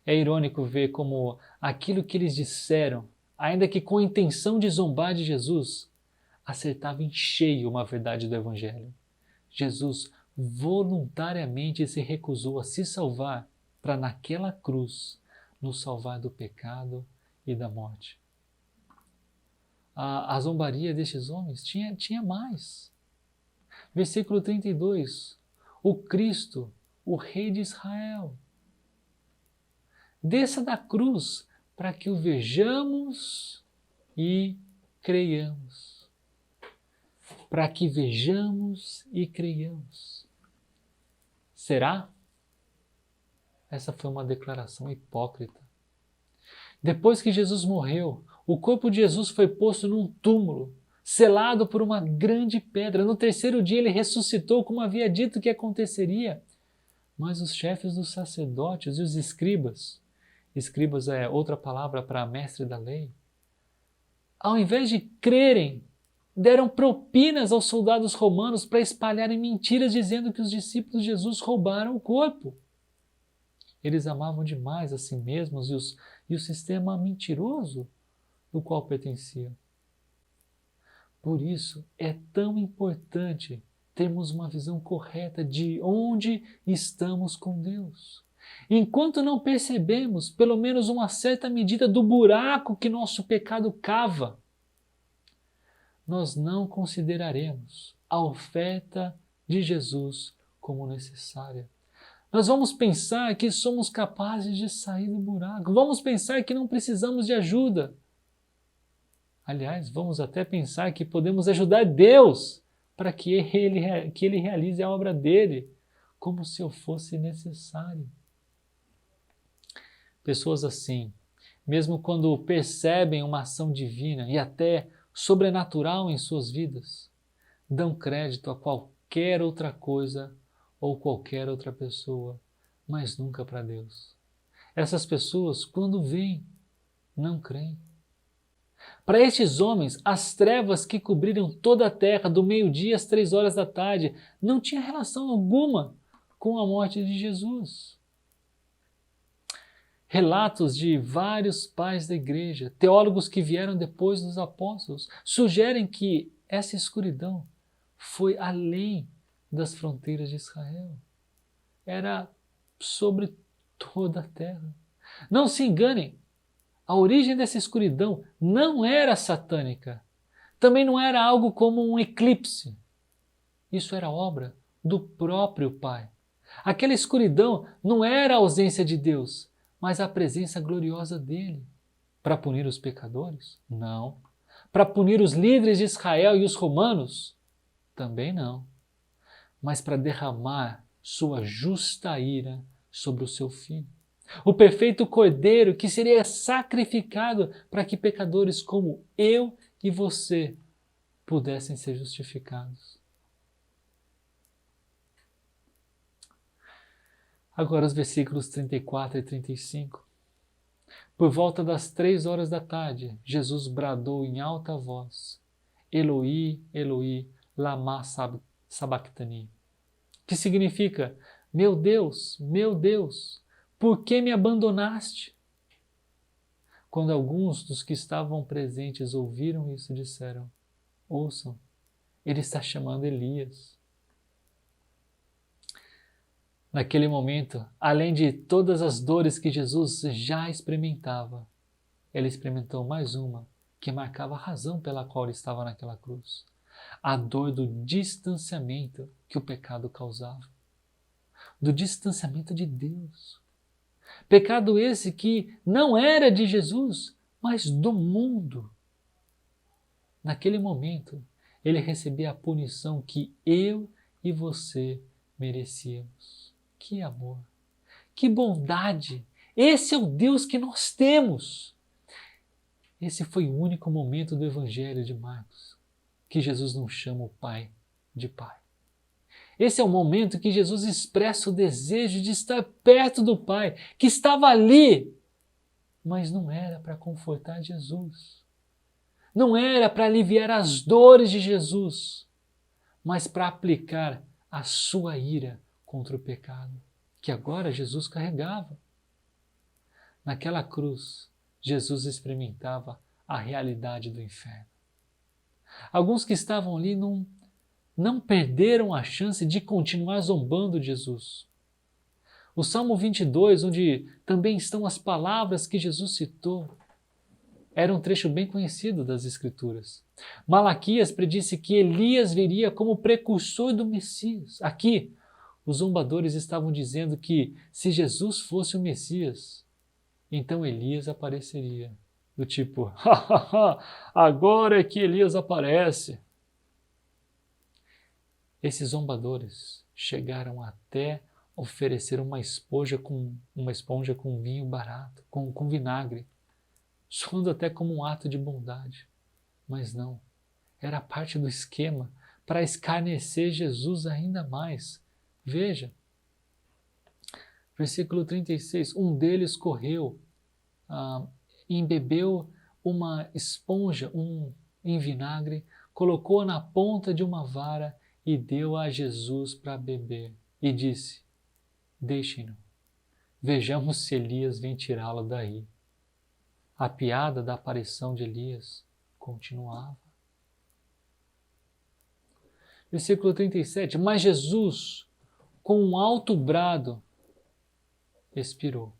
É irônico ver como aquilo que eles disseram, ainda que com a intenção de zombar de Jesus, acertava em cheio uma verdade do Evangelho. Jesus voluntariamente se recusou a se salvar para naquela cruz nos salvar do pecado e da morte. A zombaria destes homens tinha mais. Versículo 32. O Cristo, o Rei de Israel, desça da cruz para que o vejamos e creiamos. Para que vejamos e creiamos. Será? Essa foi uma declaração hipócrita. Depois que Jesus morreu, o corpo de Jesus foi posto num túmulo, selado por uma grande pedra. No terceiro dia ele ressuscitou, como havia dito que aconteceria. Mas os chefes dos sacerdotes e os escribas é outra palavra para mestre da lei, ao invés de crerem, deram propinas aos soldados romanos para espalharem mentiras dizendo que os discípulos de Jesus roubaram o corpo. Eles amavam demais a si mesmos e o sistema mentiroso do qual pertenciam. Por isso é tão importante termos uma visão correta de onde estamos com Deus. Enquanto não percebemos pelo menos uma certa medida do buraco que nosso pecado cava, nós não consideraremos a oferta de Jesus como necessária. Nós vamos pensar que somos capazes de sair do buraco. Vamos pensar que não precisamos de ajuda. Aliás, vamos até pensar que podemos ajudar Deus para que Ele realize a obra dele, como se eu fosse necessário. Pessoas assim, mesmo quando percebem uma ação divina e até sobrenatural em suas vidas, dão crédito a qualquer outra coisa ou qualquer outra pessoa, mas nunca para Deus. Essas pessoas, quando veem, não creem. Para estes homens, as trevas que cobriram toda a terra do meio-dia às 3 horas da tarde não tinha relação alguma com a morte de Jesus. Relatos de vários pais da igreja, teólogos que vieram depois dos apóstolos, sugerem que essa escuridão foi além das fronteiras de Israel. Era sobre toda a terra. Não se enganem, a origem dessa escuridão não era satânica. Também não era algo como um eclipse. Isso era obra do próprio Pai. Aquela escuridão não era a ausência de Deus, mas a presença gloriosa dele. Para punir os pecadores? Não. Para punir os líderes de Israel e os romanos? Também não. Mas para derramar sua justa ira sobre o seu filho. O perfeito cordeiro que seria sacrificado para que pecadores como eu e você pudessem ser justificados. Agora os versículos 34 e 35. Por volta das 3 horas da tarde, Jesus bradou em alta voz: Eloi, Eloi, lama sabachthani. Que significa: meu Deus, por que me abandonaste? Quando alguns dos que estavam presentes ouviram isso, disseram: ouçam, ele está chamando Elias. Naquele momento, além de todas as dores que Jesus já experimentava, ele experimentou mais uma que marcava a razão pela qual ele estava naquela cruz. A dor do distanciamento que o pecado causava. Do distanciamento de Deus. Pecado esse que não era de Jesus, mas do mundo. Naquele momento, ele recebia a punição que eu e você merecíamos. Que amor, que bondade! Esse é o Deus que nós temos. Esse foi o único momento do Evangelho de Marcos que Jesus não chama o Pai de Pai. Esse é o momento que Jesus expressa o desejo de estar perto do Pai, que estava ali, mas não era para confortar Jesus. Não era para aliviar as dores de Jesus, mas para aplicar a sua ira contra o pecado, que agora Jesus carregava. Naquela cruz, Jesus experimentava a realidade do inferno. Alguns que estavam ali não perderam a chance de continuar zombando de Jesus. O Salmo 22, onde também estão as palavras que Jesus citou, era um trecho bem conhecido das Escrituras. Malaquias predisse que Elias viria como precursor do Messias. Aqui, os zombadores estavam dizendo que se Jesus fosse o Messias, então Elias apareceria. Do tipo, agora é que Elias aparece. Esses zombadores chegaram até oferecer uma esponja com vinho barato, com vinagre, soando até como um ato de bondade. Mas não, era parte do esquema para escarnecer Jesus ainda mais. Veja, versículo 36, um deles correu, embebeu uma esponja em vinagre, colocou-a na ponta de uma vara e deu a Jesus para beber. E disse, deixem-no, vejamos se Elias vem tirá-lo daí. A piada da aparição de Elias continuava. Versículo 37, mas Jesus, com um alto brado, expirou.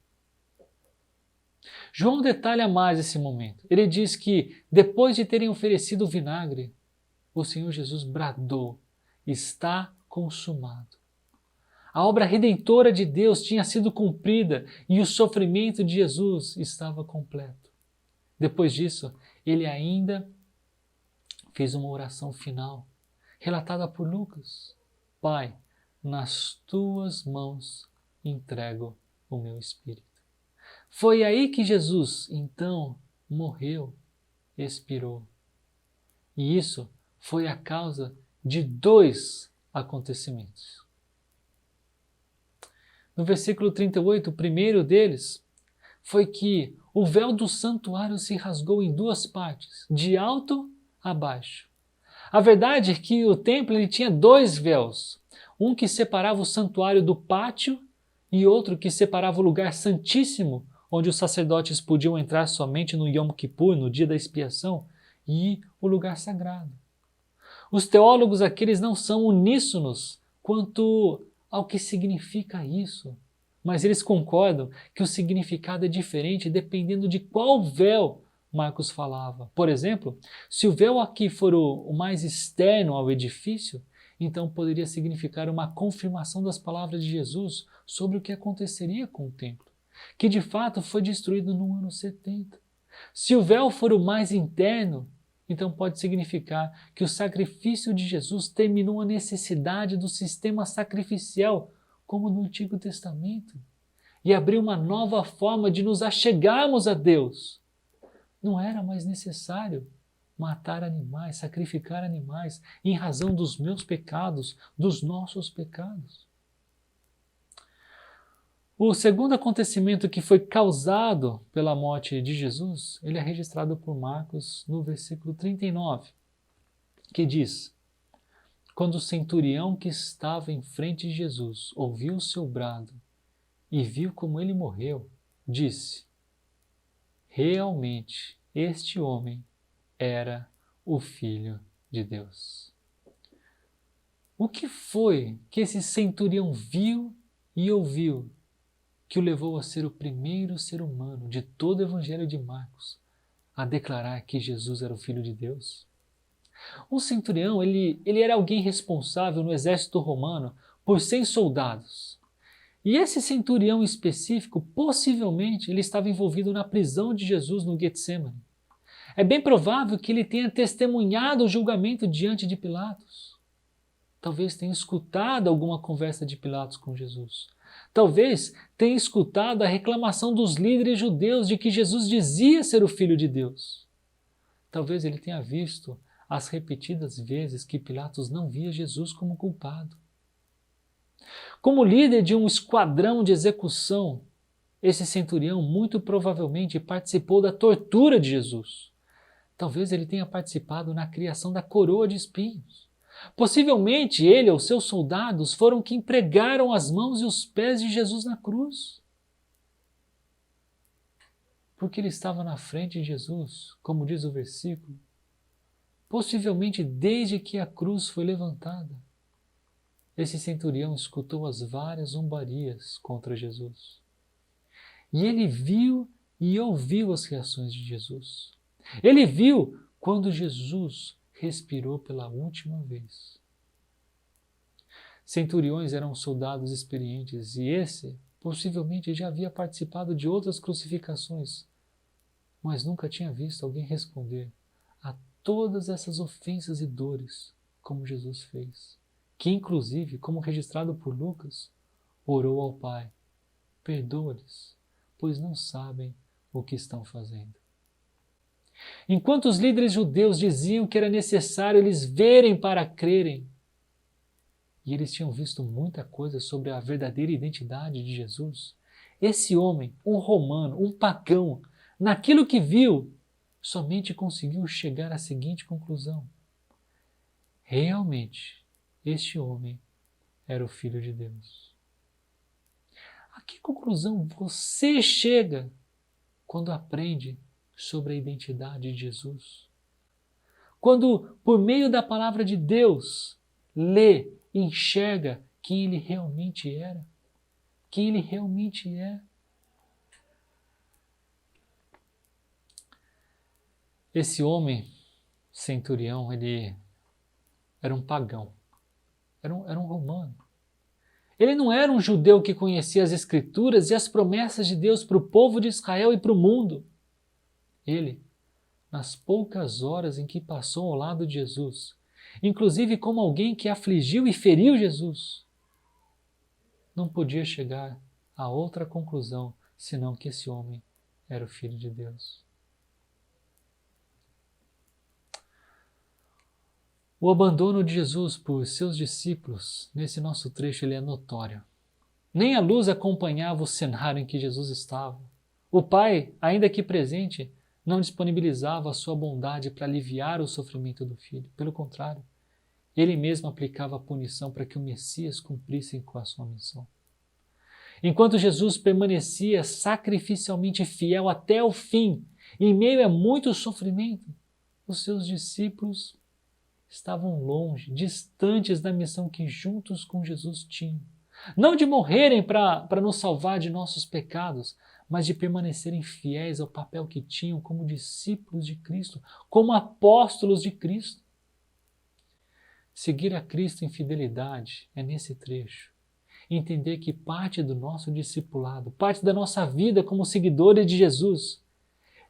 João detalha mais esse momento. Ele diz que, depois de terem oferecido o vinagre, o Senhor Jesus bradou, está consumado. A obra redentora de Deus tinha sido cumprida e o sofrimento de Jesus estava completo. Depois disso, ele ainda fez uma oração final, relatada por Lucas. Pai, nas tuas mãos entrego o meu espírito. Foi aí que Jesus, então, morreu, expirou. E isso foi a causa de 2 acontecimentos. No versículo 38, o primeiro deles foi que o véu do santuário se rasgou em 2 partes, de alto a baixo. A verdade é que o templo ele tinha 2 véus, um que separava o santuário do pátio e outro que separava o lugar santíssimo, onde os sacerdotes podiam entrar somente no Yom Kippur, no dia da expiação, e o lugar sagrado. Os teólogos aqueles não são uníssonos quanto ao que significa isso, mas eles concordam que o significado é diferente dependendo de qual véu Marcos falava. Por exemplo, se o véu aqui for o mais externo ao edifício, então poderia significar uma confirmação das palavras de Jesus sobre o que aconteceria com o templo, que de fato foi destruído no ano 70. Se o véu for o mais interno, então pode significar que o sacrifício de Jesus terminou a necessidade do sistema sacrificial, como no Antigo Testamento, e abriu uma nova forma de nos achegarmos a Deus. Não era mais necessário matar animais, sacrificar animais, em razão dos meus pecados, dos nossos pecados. O segundo acontecimento que foi causado pela morte de Jesus, ele é registrado por Marcos no versículo 39, que diz, quando o centurião que estava em frente de Jesus ouviu o seu brado e viu como ele morreu, disse, realmente este homem era o Filho de Deus. O que foi que esse centurião viu e ouviu que o levou a ser o primeiro ser humano de todo o Evangelho de Marcos a declarar que Jesus era o Filho de Deus? Um centurião, ele era alguém responsável no exército romano por 100 soldados. E esse centurião específico, possivelmente, ele estava envolvido na prisão de Jesus no Getsemane. É bem provável que ele tenha testemunhado o julgamento diante de Pilatos. Talvez tenha escutado alguma conversa de Pilatos com Jesus. Talvez tenha escutado a reclamação dos líderes judeus de que Jesus dizia ser o Filho de Deus. Talvez ele tenha visto as repetidas vezes que Pilatos não via Jesus como culpado. Como líder de um esquadrão de execução, esse centurião muito provavelmente participou da tortura de Jesus. Talvez ele tenha participado na criação da coroa de espinhos. Possivelmente ele ou seus soldados foram quem pregaram as mãos e os pés de Jesus na cruz. Porque ele estava na frente de Jesus, como diz o versículo, possivelmente desde que a cruz foi levantada. Esse centurião escutou as várias zombarias contra Jesus. E ele viu e ouviu as reações de Jesus. Ele viu quando Jesus respirou pela última vez. Centuriões eram soldados experientes e esse possivelmente já havia participado de outras crucificações, mas nunca tinha visto alguém responder a todas essas ofensas e dores como Jesus fez, que inclusive, como registrado por Lucas, orou ao Pai: perdoa-lhes, pois não sabem o que estão fazendo. Enquanto os líderes judeus diziam que era necessário eles verem para crerem, e eles tinham visto muita coisa sobre a verdadeira identidade de Jesus, esse homem, um romano, um pagão, naquilo que viu, somente conseguiu chegar à seguinte conclusão: realmente, este homem era o Filho de Deus. A que conclusão você chega quando aprende sobre a identidade de Jesus? Quando, por meio da palavra de Deus, lê e enxerga quem ele realmente era, quem ele realmente é. Esse homem, centurião, ele era um pagão, era um romano. Ele não era um judeu que conhecia as Escrituras e as promessas de Deus para o povo de Israel e para o mundo. Ele, nas poucas horas em que passou ao lado de Jesus, inclusive como alguém que afligiu e feriu Jesus, não podia chegar a outra conclusão senão que esse homem era o Filho de Deus. O abandono de Jesus por seus discípulos, nesse nosso trecho, ele é notório. Nem a luz acompanhava o cenário em que Jesus estava. O Pai, ainda que presente, não disponibilizava a sua bondade para aliviar o sofrimento do Filho. Pelo contrário, ele mesmo aplicava a punição para que o Messias cumprisse com a sua missão. Enquanto Jesus permanecia sacrificialmente fiel até o fim, em meio a muito sofrimento, os seus discípulos estavam longe, distantes da missão que juntos com Jesus tinham. Não de morrerem para nos salvar de nossos pecados, mas de permanecerem fiéis ao papel que tinham como discípulos de Cristo, como apóstolos de Cristo. Seguir a Cristo em fidelidade é nesse trecho. Entender que parte do nosso discipulado, parte da nossa vida como seguidores de Jesus,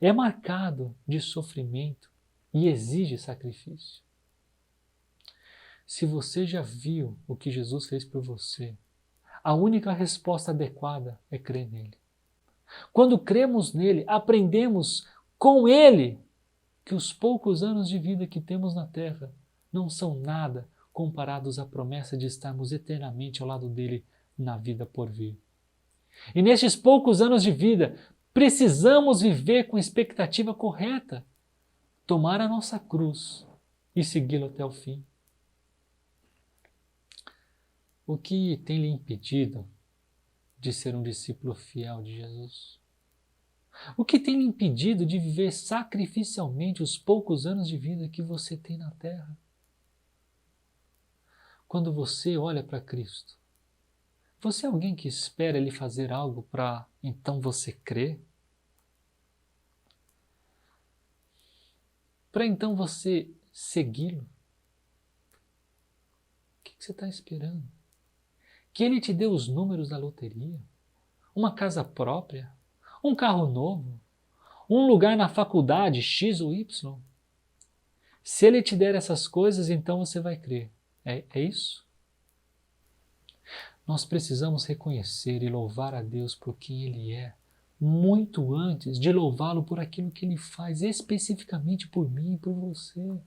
é marcado de sofrimento e exige sacrifício. Se você já viu o que Jesus fez por você, a única resposta adequada é crer nele. Quando cremos nele, aprendemos com ele que os poucos anos de vida que temos na terra não são nada comparados à promessa de estarmos eternamente ao lado dele na vida por vir. E nestes poucos anos de vida, precisamos viver com a expectativa correta, tomar a nossa cruz e segui-lo até o fim. O que tem lhe impedido de ser um discípulo fiel de Jesus? O que tem lhe impedido de viver sacrificialmente os poucos anos de vida que você tem na terra? Quando você olha para Cristo, você é alguém que espera Ele fazer algo para então você crer? Para então você segui-lo? O que você está esperando? Que Ele te dê os números da loteria? Uma casa própria? Um carro novo? Um lugar na faculdade X ou Y? Se Ele te der essas coisas, então você vai crer. É isso? Nós precisamos reconhecer e louvar a Deus por quem Ele é, muito antes de louvá-lo por aquilo que Ele faz, especificamente por mim e por você.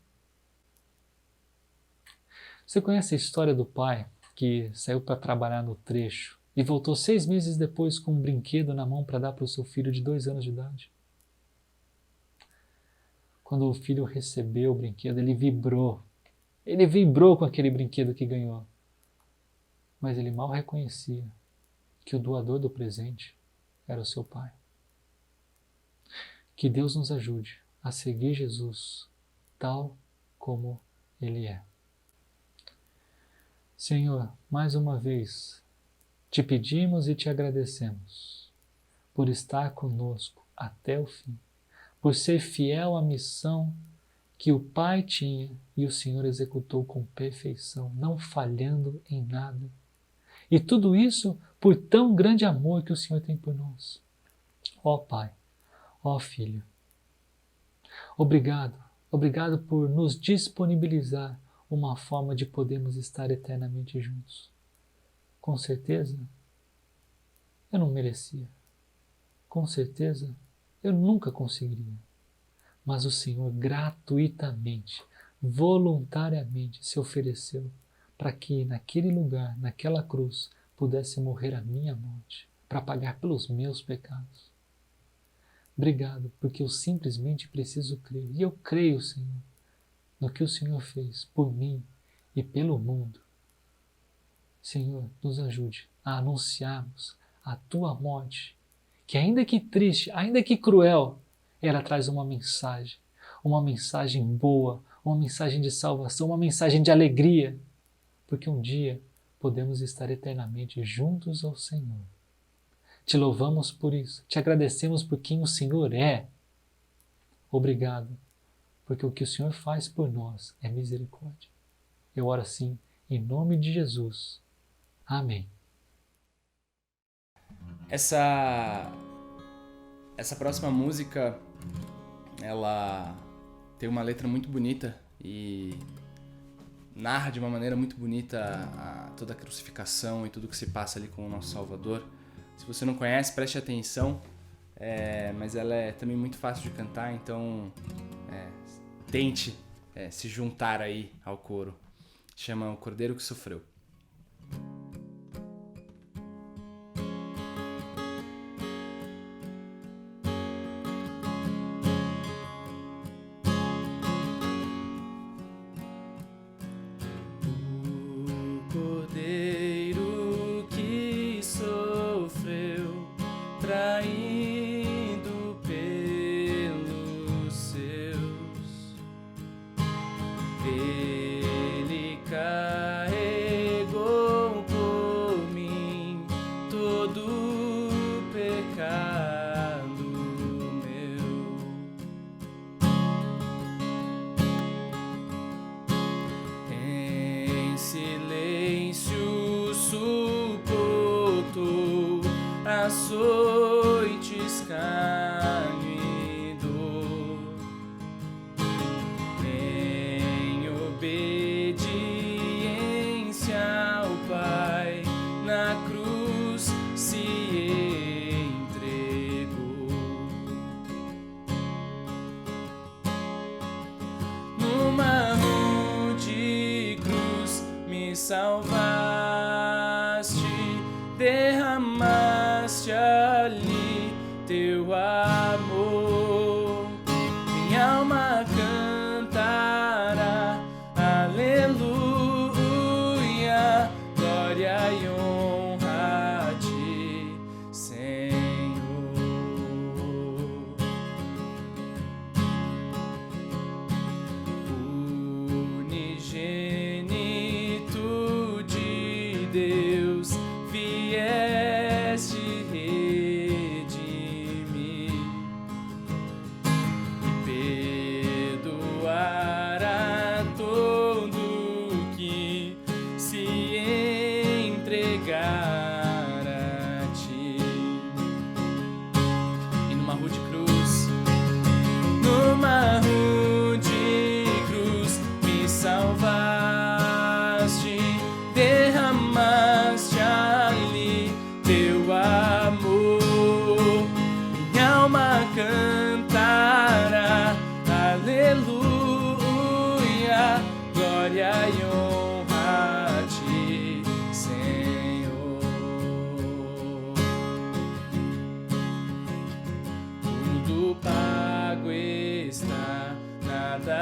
Você conhece a história do pai que saiu para trabalhar no trecho e voltou 6 meses depois com um brinquedo na mão para dar para o seu filho de 2 anos de idade? Quando o filho recebeu o brinquedo, ele vibrou. Ele vibrou com aquele brinquedo que ganhou. Mas ele mal reconhecia que o doador do presente era o seu pai. Que Deus nos ajude a seguir Jesus tal como Ele é. Senhor, mais uma vez, te pedimos e te agradecemos por estar conosco até o fim, por ser fiel à missão que o Pai tinha e o Senhor executou com perfeição, não falhando em nada. E tudo isso por tão grande amor que o Senhor tem por nós. Ó Pai, ó Filho, obrigado por nos disponibilizar uma forma de podermos estar eternamente juntos. Com certeza, eu não merecia. Com certeza, eu nunca conseguiria. Mas o Senhor gratuitamente, voluntariamente se ofereceu para que naquele lugar, naquela cruz, pudesse morrer a minha morte, para pagar pelos meus pecados. Obrigado, porque eu simplesmente preciso crer. E eu creio, Senhor, no que o Senhor fez por mim e pelo mundo. Senhor, nos ajude a anunciarmos a Tua morte, que ainda que triste, ainda que cruel, ela traz uma mensagem boa, uma mensagem de salvação, uma mensagem de alegria, porque um dia podemos estar eternamente juntos ao Senhor. Te louvamos por isso, te agradecemos por quem o Senhor é. Obrigado, porque o que o Senhor faz por nós é misericórdia. Eu oro assim, em nome de Jesus. Amém. Essa próxima música, ela tem uma letra muito bonita e narra de uma maneira muito bonita toda a crucificação e tudo que se passa ali com o nosso Salvador. Se você não conhece, preste atenção, mas ela é também muito fácil de cantar, então tente se juntar aí ao coro. Chama O Cordeiro que Sofreu. Traído pelos seus, Ele carregou por mim todo o pecado meu. Em silêncio suportou açoites, escárnio e dor. Em obediência ao Pai, na cruz se entregou. Numa rude cruz me salvaste, derramaste ali teu amor. Minha alma cantará, aleluia, glória e honra a ti, Senhor. Unigênito de Deus, vieste redimir e perdoar a todo que se entregar a ti. E numa rude cruz me salvaste,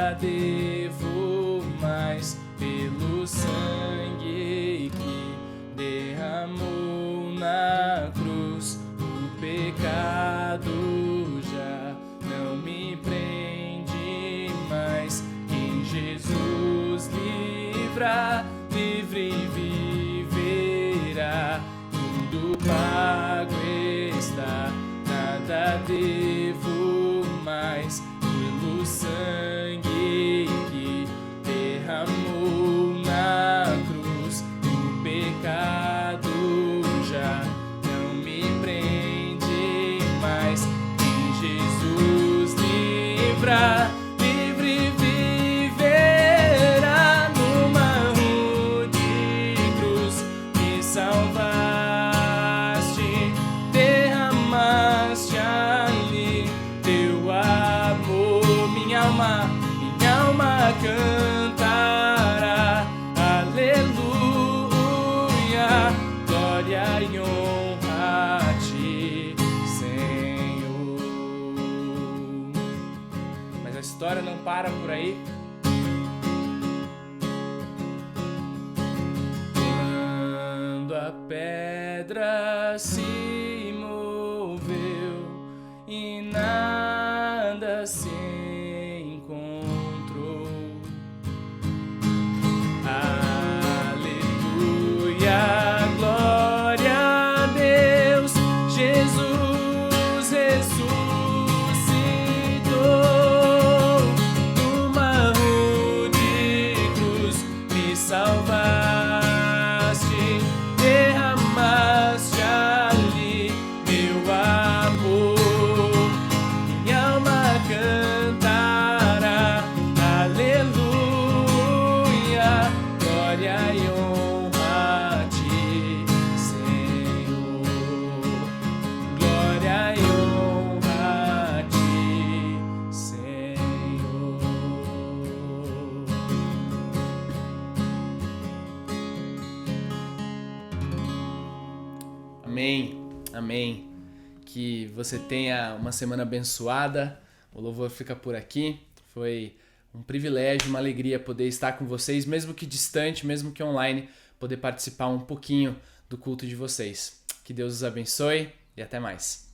nada devo mais pelo sangue que derramou na cruz. O pecado já não me prende mais. Em Jesus livre viverá. Tudo pago está, nada devo mais pelo sangue que derramou na cruz. O pecado já não me prende mais. Em Jesus livre viverá. Numa rude cruz me salvaste, derramaste ali teu amor. Minha alma cantará, aleluia, glória e honra a ti, Senhor. Mas a história não para por aí. Quando a pedra se moveu e nada se encontrou, aleluia, glória a Deus, Jesus ressuscitou. Numa rude cruz me salvaste, derramaste ali meu amor. Minha alma cantará, aleluia, glória e honra a ti, Senhor. Glória e honra a ti, Senhor. Amém, amém. Que você tenha uma semana abençoada. O louvor fica por aqui. Foi um privilégio, uma alegria poder estar com vocês, mesmo que distante, mesmo que online, poder participar um pouquinho do culto de vocês. Que Deus os abençoe e até mais.